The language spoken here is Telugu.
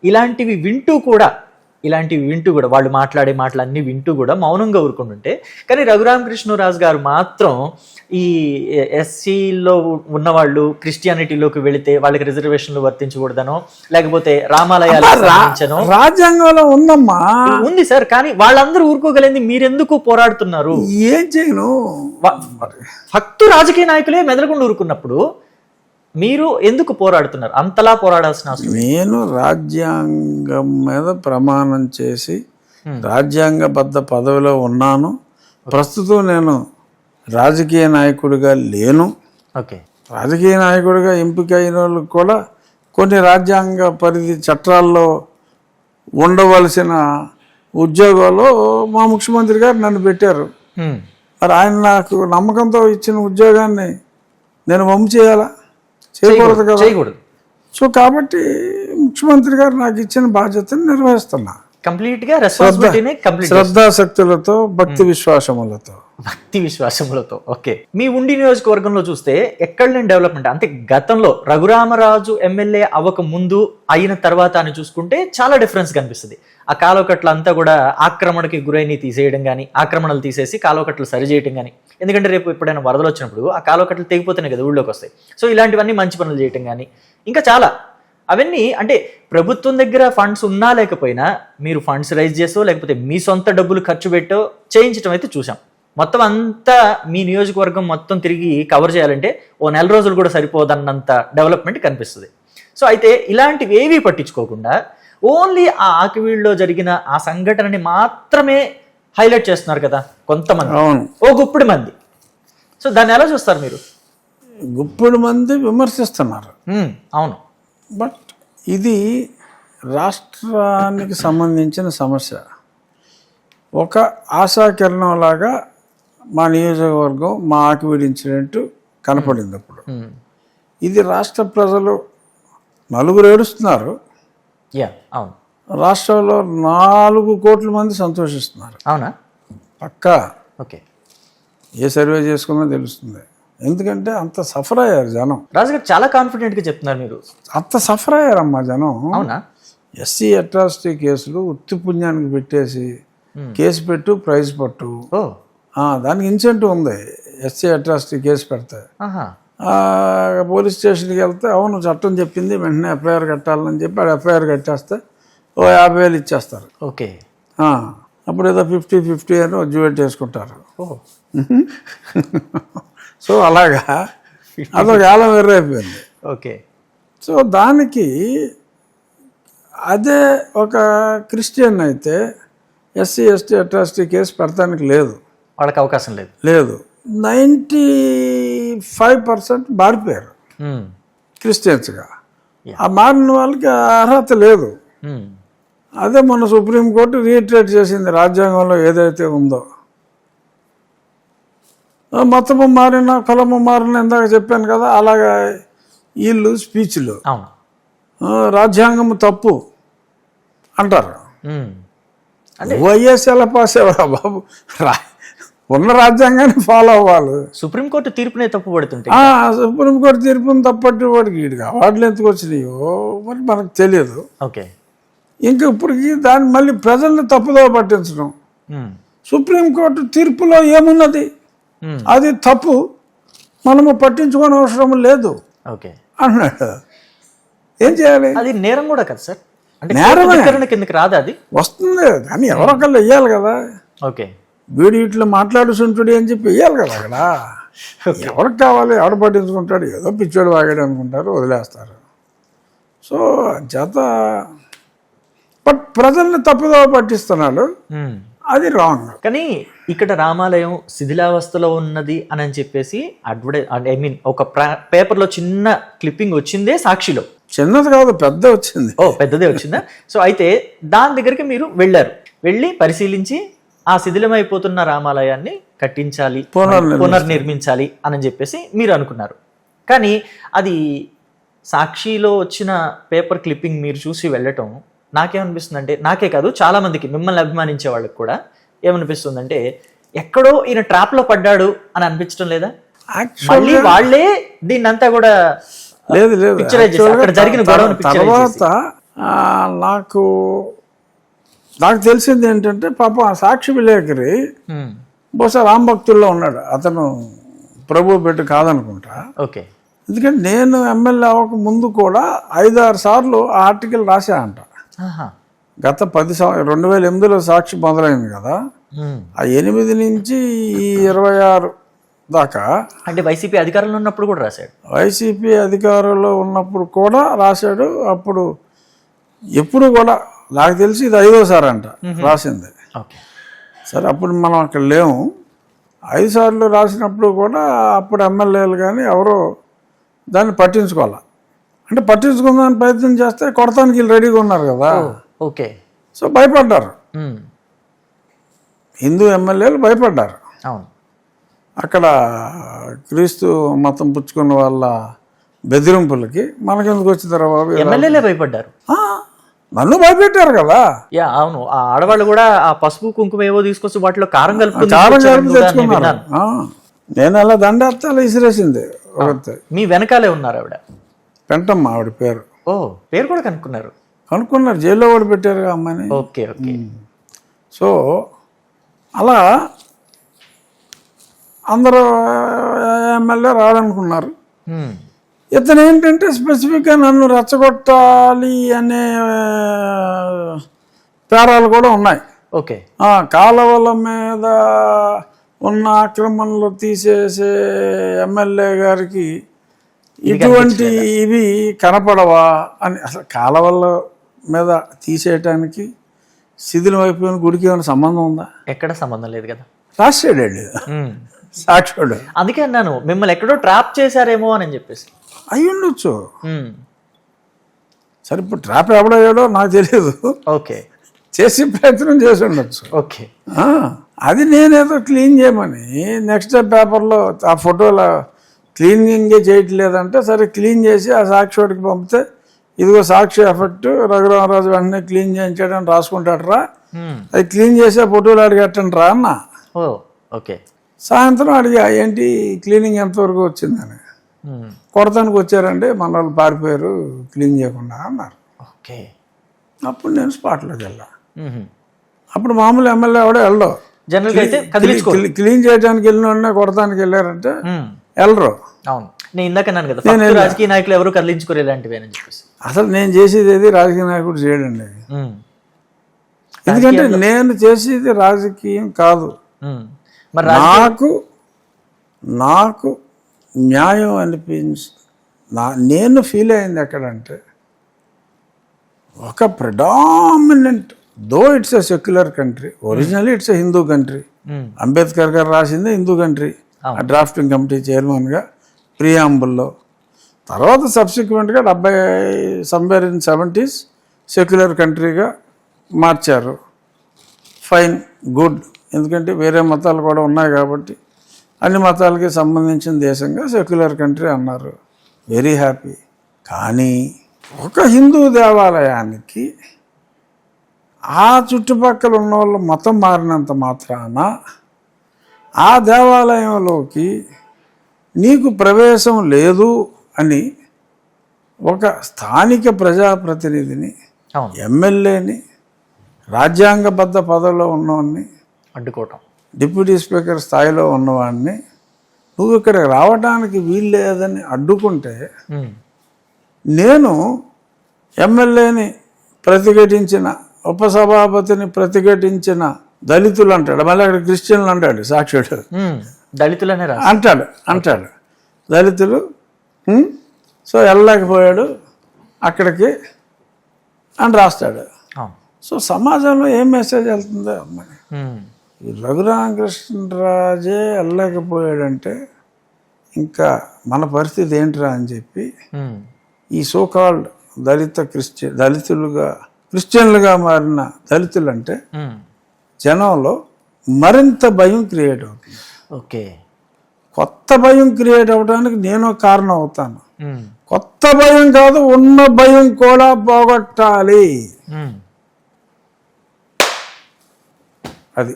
ఇలాంటివి వింటూ కూడా వాళ్ళు మాట్లాడే మాటలన్నీ వింటూ కూడా మౌనంగా ఊరుకుంటుంటే, కానీ రఘురామకృష్ణరాజు గారు మాత్రం ఈ ఎస్సీలో ఉన్నవాళ్ళు క్రిస్టియానిటీలోకి వెళితే వాళ్ళకి రిజర్వేషన్లు వర్తించకూడదనో, లేకపోతే రామాలయాలు రాజ్యాంగంలో ఉందమ్మా, ఉంది సార్, కానీ వాళ్ళందరూ ఊరుకోగలిగింది మీరెందుకు పోరాడుతున్నారు? ఏం చేయను, భక్తు రాజకీయ నాయకులే మెదలకుండా ఊరుకున్నప్పుడు మీరు ఎందుకు పోరాడుతున్నారు? అంతలా పోరాడాల్సిన అవసరం. నేను రాజ్యాంగం మీద ప్రమాణం చేసి రాజ్యాంగబద్ధ పదవిలో ఉన్నాను. ప్రస్తుతం నేను రాజకీయ నాయకుడిగా లేను. ఓకే, రాజకీయ నాయకుడిగా ఎంపిక అయిన వాళ్ళకి కూడా కొన్ని రాజ్యాంగ పరిధి చట్టాల్లో ఉండవలసిన ఉద్యోగాల్లో మా ముఖ్యమంత్రి గారు నన్ను పెట్టారు. మరి ఆయన నాకు నమ్మకంతో ఇచ్చిన ఉద్యోగాన్ని నేను వంపు చేయాలా? చేయకూడదు కదా. చేయకూడదు. సో కాబట్టి ముఖ్యమంత్రి గారు నాకు ఇచ్చిన బాధ్యతను నిర్వహిస్తున్నా కంప్లీట్ గా, రెస్పాన్సిబిలిటీని కంప్లీట్ శ్రద్ధాశక్తులతో, భక్తి విశ్వాసములతో. ఓకే, మీ ఉండి నియోజకవర్గంలో చూస్తే ఎక్కడ లేని డెవలప్మెంట్. అంటే గతంలో రఘురామరాజు ఎమ్మెల్యే అవ్వక ముందు అయిన తర్వాత అని చూసుకుంటే చాలా డిఫరెన్స్ కనిపిస్తుంది. ఆ కాలువకట్ల అంతా కూడా ఆక్రమణకి గురైన తీసేయడం కానీ, ఆక్రమణలు తీసేసి కాలువకట్లు సరిచేయడం కానీ. ఎందుకంటే రేపు ఎప్పుడైనా వరదలు వచ్చినప్పుడు ఆ కాలువకట్లు తెగిపోతేనే కదా ఊళ్ళోకి వస్తాయి. సో ఇలాంటివన్నీ మంచి పనులు చేయటం కానీ, ఇంకా చాలా అవన్నీ. అంటే ప్రభుత్వం దగ్గర ఫండ్స్ ఉన్నా లేకపోయినా మీరు ఫండ్స్ రైజ్ చేసో లేకపోతే మీ సొంత డబ్బులు ఖర్చు పెట్టో చేయించడం అయితే చూసాం. మొత్తం అంతా మీ నియోజకవర్గం మొత్తం తిరిగి కవర్ చేయాలంటే ఓ నెల రోజులు కూడా సరిపోదన్నంత డెవలప్మెంట్ కనిపిస్తుంది. సో అయితే ఇలాంటివి ఏవీ పట్టించుకోకుండా ఓన్లీ ఆ ఆకివీళ్ళలో జరిగిన ఆ సంఘటనని మాత్రమే హైలైట్ చేస్తున్నారు కదా కొంతమంది, ఓ గుప్పుడు మంది. సో దాన్ని ఎలా చూస్తారు మీరు? గుప్పుడు మంది విమర్శిస్తున్నారు, అవును. బట్ ఇది రాష్ట్రానికి సంబంధించిన సమస్య. ఒక ఆశాకిరణం లాగా మా నియోజకవర్గం, మా ఆకివీడి ఇన్సిడెంట్ కనపడింది. అప్పుడు ఇది రాష్ట్ర ప్రజలు నలుగురు ఏడుస్తున్నారు, అవును. రాష్ట్రంలో 4 కోట్ల మంది సంతోషిస్తున్నారు. అవునా? పక్కా. ఓకే, ఏ సర్వే చేసుకున్నా తెలుస్తుంది. ఎందుకంటే అంత సఫర్ అయ్యారు జనం. రాజుగారు చాలా కాన్ఫిడెంట్ గా చెప్తున్నారు మీరు. అంత సఫర్ అయ్యారమ్మా జనం. అవునా? ఎస్సీ అట్రాసిటీ కేసులు ఉత్తి పుణ్యానికి పెట్టేసి కేసు పెట్టు, ప్రైజ్ పట్టు, దానికి ఇన్సెంటివ్ ఉంది. ఎస్సీ అట్రాసిటీ కేసు పెడితే పోలీస్ స్టేషన్కి వెళ్తే అవును చట్టం చెప్పింది వెంటనే ఎఫ్ఐఆర్ కట్టాలని చెప్పి ఆడ ఎఫ్ఐఆర్ కట్టేస్తే ఓ 50,000 ఇచ్చేస్తారు. ఓకే, అప్పుడు ఏదో 50-50 అని జ్యూవెట్ చేసుకుంటారు. సో అలాగా అదొక కాలం వేరైపోయింది. ఓకే, సో దానికి అదే ఒక క్రిస్టియన్ అయితే ఎస్సీ ఎస్టీ అట్రాసిటీ కేసు పెడతానికి లేదు, వాళ్ళకి అవకాశం లేదు. 95% మారిపోయారు క్రిస్టియన్స్గా. ఆ మారిన వాళ్ళకి అర్హత లేదు. అదే మన సుప్రీంకోర్టు రీట్రేట్ చేసింది రాజ్యాంగంలో ఏదైతే ఉందో. మతము మారిన, కులము మారిన, ఇందాక చెప్పాను కదా, అలాగా వీళ్ళు స్పీచ్లు రాజ్యాంగం తప్పు అంటారు. వైఎస్ ఎలా పాస్ అయ్యారా బాబు? ఉన్న రాజ్యాంగాన్ని ఫాలో అవ్వాలి. సుప్రీంకోర్టు తీర్పునే తప్పు పడుతుంటే సుప్రీంకోర్టు తీర్పుని తప్పట్టు వాడికి వీడికి అవార్డులు ఎందుకు వచ్చినాయో మరి మనకు తెలియదు. ఓకే, ఇంకా ఇప్పటికి దాన్ని మళ్ళీ ప్రజల్ని తప్పుదో పట్టించడం. సుప్రీంకోర్టు తీర్పులో ఏమున్నది, అది తప్పు, మనము పట్టించుకోని అవసరం లేదు అన్నాడు. ఏం చేయాలి? అది నేరం కూడా కదా సార్. నేరమే కిందకి రాదా? అది వస్తుంది కానీ ఎవరొకళ్ళు వెయ్యాలి కదా. ఓకే, వీడు ఇట్లా మాట్లాడుతుంటాడు అని చెప్పి వెయ్యాలి కదా అక్కడ. ఎవరికి కావాలి, ఎవడు పట్టించుకుంటాడు? ఏదో పిచ్చోడు వాగాడు అనుకుంటారు, వదిలేస్తారు. సో చేత బట్ ప్రజల్ని తప్పుదో పట్టిస్తున్నాడు, అది రాంగ్. కానీ ఇక్కడ రామాలయం శిథిలావస్థలో ఉన్నది అని చెప్పేసి ఒక పేపర్లో చిన్న క్లిప్పింగ్ వచ్చిందే సాక్షిలో. చిన్నది కాదు, పెద్ద వచ్చింది. పెద్దదే వచ్చిందా? సో అయితే దాని దగ్గరికి మీరు వెళ్ళి పరిశీలించి ఆ శిథిలమైపోతున్న రామాలయాన్ని కట్టించాలి, పునర్నిర్మించాలి అని చెప్పేసి మీరు అనుకున్నారు. కానీ అది సాక్షిలో వచ్చిన పేపర్ క్లిప్పింగ్ మీరు చూసి వెళ్ళటం నాకేమనిపిస్తుంది అంటే, నాకే కాదు చాలా మందికి, మిమ్మల్ని అభిమానించే వాళ్ళకి కూడా ఏమనిపిస్తుందంటే, ఎక్కడో ఈయన ట్రాప్ లో పడ్డాడు అని అనిపించడం లేదా? మళ్ళీ వాళ్ళే దీన్ని అంతా కూడా లేదు జరిగిన తర్వాత నాకు తెలిసింది ఏంటంటే పాపం ఆ సాక్షి విలేకరి బహుశా రాంభక్తుల్లో ఉన్నాడు, అతను ప్రభు బిడ్డ కాదనుకుంటా. ఓకే. ఎందుకంటే నేను ఎమ్మెల్యే అవ్వక ముందు కూడా 5-6 సార్లు ఆ ఆర్టికల్ రాశా అంట. గత 2008లో సాక్షి మొదలైంది కదా, ఆ 8 నుంచి ఈ 26 దాకా అంటే వైసీపీ అధికారంలో ఉన్నప్పుడు కూడా రాశాడు. వైసీపీ అధికారంలో ఉన్నప్పుడు కూడా రాశాడు. అప్పుడు ఎప్పుడు కూడా నాకు తెలిసి ఇది 5వ అంట రాసింది. సరే, అప్పుడు మనం అక్కడ లేము. 5 సార్లు రాసినప్పుడు కూడా అప్పుడు ఎమ్మెల్యేలు కానీ ఎవరో దాన్ని పట్టించుకోవాలి. అంటే పట్టించుకుందామని ప్రయత్నం చేస్తే కొడతానికి వీళ్ళు రెడీగా ఉన్నారు కదా. ఓకే. సో భయపడ్డారు, హిందూ ఎమ్మెల్యేలు భయపడ్డారు. అవును. అక్కడ క్రీస్తు మతం పుచ్చుకున్న వాళ్ళ బెదిరింపులకి మనకెందుకు వచ్చిందిరా బాబు, ఎమ్మెల్యేలే భయపడ్డారు. నన్ను భయపెట్టారు కదా. అవును, ఆ ఆడవాళ్ళు కూడా ఆ పసుపు కుంకుమ ఏవో తీసుకొచ్చి వాటిలో కారం కలిపి తెచ్చుకున్నారు. నేను అలా దండేస్తే అలా ఇసిరేసింది. మీ వెనకాలే ఉన్నారు ఆవిడ, పెంటమ్మ ఆవిడ పేరు. పేరు కూడా కనుక్కున్నారు, జైల్లో కూడా పెట్టారు అమ్మాయిని. ఓకే. ఓకే. సో అలా అందరూ ఎమ్మెల్యే రావాలనుకున్నారు. ఇతను ఏంటంటే స్పెసిఫిక్గా నన్ను రెచ్చగొట్టాలి అనే పేరాలు కూడా ఉన్నాయి. ఓకే. కాలువల మీద ఉన్న ఆక్రమణలు తీసేసే ఎమ్మెల్యే గారికి ఇటువంటి ఇవి కనపడవా అని. అసలు కాలువల మీద తీసేయటానికి శిథిలం అయిపోయిన గుడికి ఏమైనా సంబంధం ఉందా? ఎక్కడ సంబంధం లేదు కదా. రాశాడు సాక్షుడు. అందుకే అన్నాను మిమ్మల్ని ఎక్కడో ట్రాప్ చేశారేమో అని చెప్పేసి. అయి ఉండొచ్చు. సరే, ఇప్పుడు ట్రాప్ ఎవడయ్యాడో నాకు తెలియదు. ఓకే. చేసి ప్రయత్నం చేసి ఉండొచ్చు. ఓకే. అది నేనేదో క్లీన్ చేయమని నెక్స్ట్ పేపర్లో ఆ ఫోటోలో క్లీనింగే చేయట్లేదంటే, సరే క్లీన్ చేసి ఆ సాక్షివాడికి పంపితే ఇదిగో సాక్షి ఎఫెక్ట్ రఘురామరాజు వెంటనే క్లీన్ చేయించాడని రాసుకుంటాడరా, అది క్లీన్ చేసే ఫోటోలు అడిగట్టండి రా అన్న. ఓకే. సాయంత్రం అడిగా ఏంటి క్లీనింగ్ ఎంతవరకు వచ్చిందని. కొడతానికి వచ్చారండి, మన వాళ్ళు పారిపోయారు క్లీన్ చేయకుండా అన్నారు. ఓకే. అప్పుడు నేను స్పాట్లోకి వెళ్ళా. అప్పుడు మామూలు ఎమ్మెల్యే కూడా వెళ్ళరు, క్లీన్ చేయడానికి వెళ్ళిన కొడతానికి వెళ్ళారంటే వెళ్ళరు. అవును, నేను ఇందాక అన్నాను కదా రాజకీయ నాయకులు ఎవరు కదిలించుకోరు ఇలాంటివి అని చెప్పేసి. అసలు నేను చేసేది ఏది రాజకీయ నాయకుడు చేయడండి. ఎందుకంటే నేను చేసేది రాజకీయం కాదు. నాకు న్యాయం అనిపించి నేను ఫీల్ అయింది ఎక్కడంటే, ఒక predominant though it's a secular country, originally it's a Hindu country. Ambedkar గారు రాసిందే హిందూ కంట్రీ, ఆ డ్రాఫ్టింగ్ కమిటీ చైర్మన్గా ప్రియాంబుల్లో. తర్వాత సబ్సిక్వెంట్గా 70s సెక్యులర్ కంట్రీగా మార్చారు. Fine, good. ఎందుకంటే వేరే మతాలు కూడా ఉన్నాయి కాబట్టి అన్ని మతాలకి సంబంధించిన దేశంగా సెక్యులర్ కంట్రీ అన్నారు. Very happy. కానీ ఒక హిందూ దేవాలయానికి ఆ చుట్టుపక్కల ఉన్న వాళ్ళు మతం మారినంత మాత్రాన ఆ దేవాలయంలోకి నీకు ప్రవేశం లేదు అని ఒక స్థానిక ప్రజాప్రతినిధిని, ఎమ్మెల్యేని, రాజ్యాంగబద్ధ పదవిలో ఉన్నవాడిని అడ్డుకోవటం, డిప్యూటీ స్పీకర్ స్థాయిలో ఉన్నవాడిని నువ్వు ఇక్కడికి రావడానికి వీల్లేదని అడ్డుకుంటే, నేను ఎమ్మెల్యేని ప్రతిఘటించిన, ఉపసభాపతిని ప్రతిఘటించిన దళితులు అంటాడు, మళ్ళీ అక్కడ క్రిస్టియన్లు అంటాడు సాక్షుడు. దళితులనే అంటాడు దళితులు. సో వెళ్ళలేకపోయాడు అక్కడికి అని రాస్తాడు. సో సమాజంలో ఏం మెసేజ్ వెళ్తుందో అమ్మాయి, రఘురామకృష్ణరాజే వెళ్ళలేకపోయాడంటే ఇంకా మన పరిస్థితి ఏంటిరా అని చెప్పి ఈ సోకాల్డ్ క్రిస్టియన్లుగా మారిన దళితులు అంటే జనంలో మరింత భయం క్రియేట్ అవుతుంది. ఓకే. కొత్త భయం క్రియేట్ అవ్వడానికి నేను కారణం అవుతాను. కొత్త భయం కాదు, ఉన్న భయం కూడా పోగొట్టాలి.